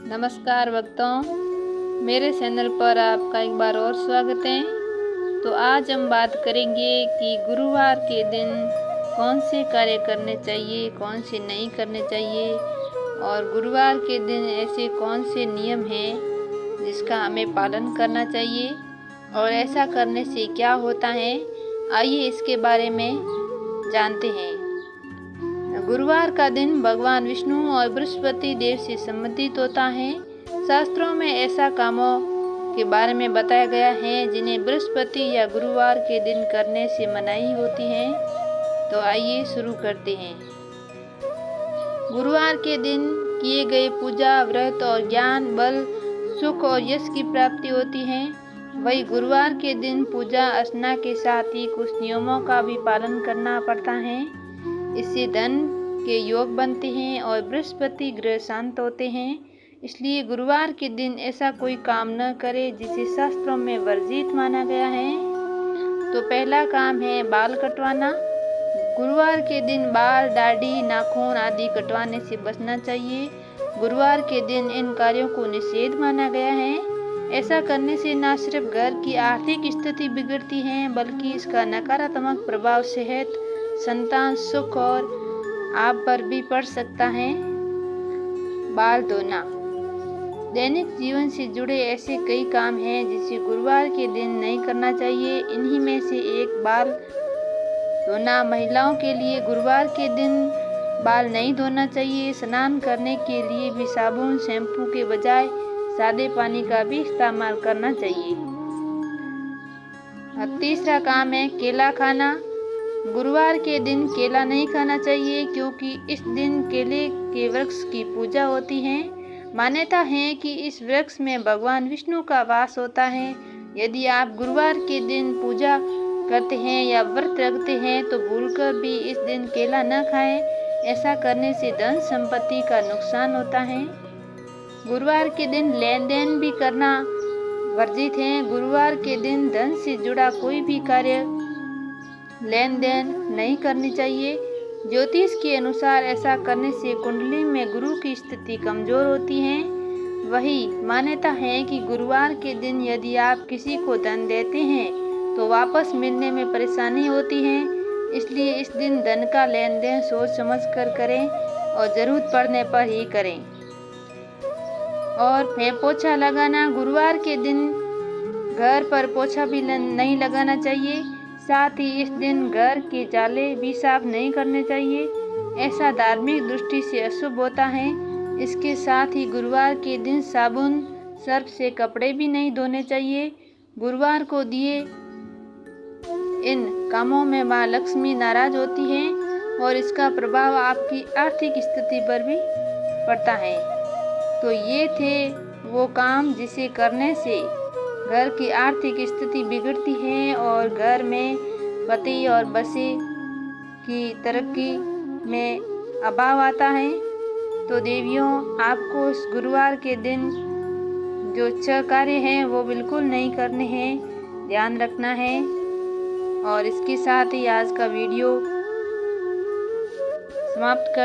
नमस्कार भक्तों, मेरे चैनल पर आपका एक बार और स्वागत है। तो आज हम बात करेंगे कि गुरुवार के दिन कौन से कार्य करने चाहिए, कौन से नहीं करने चाहिए और गुरुवार के दिन ऐसे कौन से नियम हैं जिसका हमें पालन करना चाहिए और ऐसा करने से क्या होता है। आइए इसके बारे में जानते हैं। गुरुवार का दिन भगवान विष्णु और बृहस्पति देव से संबंधित होता है। शास्त्रों में ऐसा कामों के बारे में बताया गया है जिन्हें बृहस्पति या गुरुवार के दिन करने से मनाही होती है। तो आइए शुरू करते हैं। गुरुवार के दिन किए गए पूजा, व्रत और ज्ञान, बल, सुख और यश की प्राप्ति होती है। वही गुरुवार के दिन पूजा अर्चना के साथ ही कुछ नियमों का भी पालन करना पड़ता है। इससे धन के योग बनते हैं और बृहस्पति ग्रह शांत होते हैं। इसलिए गुरुवार के दिन ऐसा कोई काम न करे जिसे शास्त्रों में वर्जित माना गया है। तो पहला काम है बाल कटवाना। गुरुवार के दिन बाल, दाढ़ी, नाखून आदि कटवाने से बचना चाहिए। गुरुवार के दिन इन कार्यों को निषेध माना गया है। ऐसा करने से न सिर्फ घर की आर्थिक स्थिति बिगड़ती है बल्कि इसका नकारात्मक प्रभाव सेहत, संतान सुख और आप पर भी पड़ सकता है। बाल धोना। दैनिक जीवन से जुड़े ऐसे कई काम हैं जिसे गुरुवार के दिन नहीं करना चाहिए। इन्हीं में से एक बाल धोना। महिलाओं के लिए गुरुवार के दिन बाल नहीं धोना चाहिए। स्नान करने के लिए भी साबुन, शैम्पू के बजाय सादे पानी का भी इस्तेमाल करना चाहिए। अब तीसरा काम है केला खाना। गुरुवार के दिन केला नहीं खाना चाहिए क्योंकि इस दिन केले के वृक्ष की पूजा होती है। मान्यता है कि इस वृक्ष में भगवान विष्णु का वास होता है। यदि आप गुरुवार के दिन पूजा करते हैं या व्रत रखते हैं तो भूलकर भी इस दिन केला न खाएं। ऐसा करने से धन संपत्ति का नुकसान होता है। गुरुवार के दिन लेन देन भी करना वर्जित है। गुरुवार के दिन धन से जुड़ा कोई भी कार्य लेन देन नहीं करनी चाहिए। ज्योतिष के अनुसार ऐसा करने से कुंडली में गुरु की स्थिति कमजोर होती है। वही मान्यता है कि गुरुवार के दिन यदि आप किसी को धन देते हैं तो वापस मिलने में परेशानी होती है। इसलिए इस दिन धन का लेन देन सोच समझ कर करें और जरूरत पड़ने पर ही करें। और पोछा लगाना। गुरुवार के दिन घर पर पोछा भी नहीं लगाना चाहिए। साथ ही इस दिन घर के जाले भी साफ नहीं करने चाहिए। ऐसा धार्मिक दृष्टि से अशुभ होता है। इसके साथ ही गुरुवार के दिन साबुन, सर्फ से कपड़े भी नहीं धोने चाहिए। गुरुवार को दिए इन कामों में माँ लक्ष्मी नाराज होती है और इसका प्रभाव आपकी आर्थिक स्थिति पर भी पड़ता है। तो ये थे वो काम जिसे करने से घर की आर्थिक स्थिति बिगड़ती है और घर में पति और बच्चे की तरक्की में अभाव आता है। तो देवियों, आपको इस गुरुवार के दिन जो 6 कार्य हैं वो बिल्कुल नहीं करने हैं, ध्यान रखना है। और इसके साथ ही आज का वीडियो समाप्त कर